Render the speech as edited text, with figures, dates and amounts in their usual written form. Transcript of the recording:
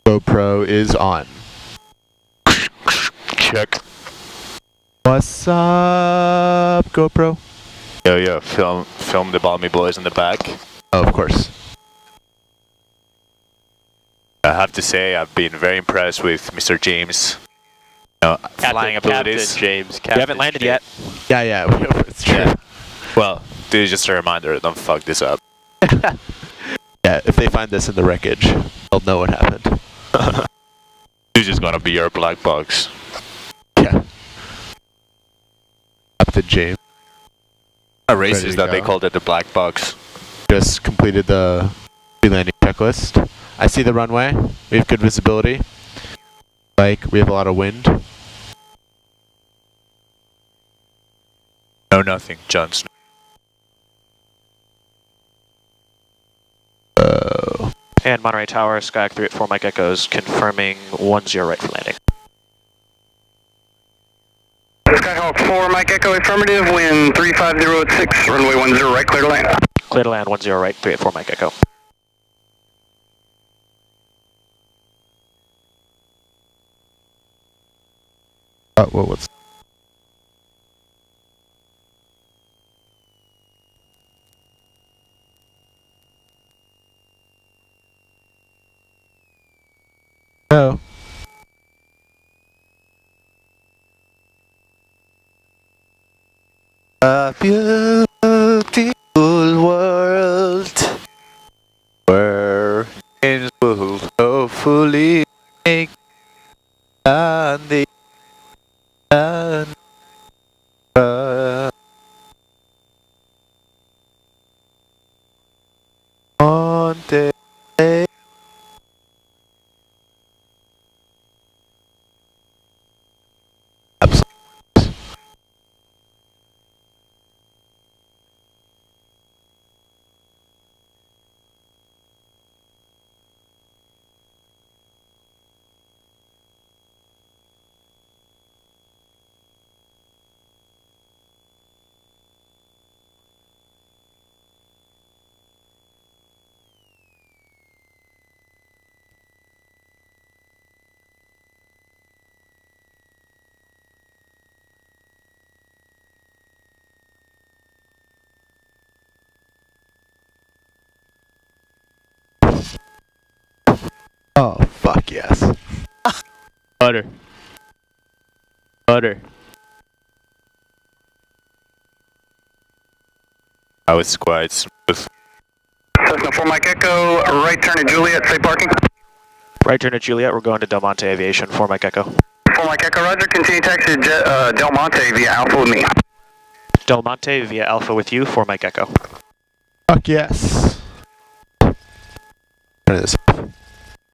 GoPro is on. Check. What's up, GoPro? Yo, film the balmy boys in the back. Oh, of course. I have to say, I've been very impressed with Mr. James. Flying abilities. Captain James. We haven't landed yet. Yeah, it's true. Yeah. Well, this is just a reminder, don't fuck this up. Yeah, if they find this in the wreckage, they'll know what happened. This is gonna be your black box. Yeah. Captain James. A racist that go. they called it the black box. Just completed the pre-landing checklist. I see the runway. We have good visibility. Like, we have a lot of wind. No, nothing, Johnson. And Monterey Tower, Skyhawk 3 at 4 Mike Echoes, confirming 10 right for landing. Skyhawk 4 Mike Echo, affirmative, wind 350 runway 10 right, clear to land. Clear to land 10 right, 3 at 4 Mike Echo. What's... Oh. A beautiful world where things will hopefully make landing and Monterrey. Oh, fuck yes. Butter. I was quite smooth. Cessna 4 Mike Echo, right turn at Juliet, safe parking. Right turn at Juliet, we're going to Del Monte Aviation, 4 Mike Echo. 4 Mike Echo, roger, continue taxi to Del Monte via Alpha with me. Del Monte via Alpha with you, 4 Mike Echo. Fuck yes. Turn this.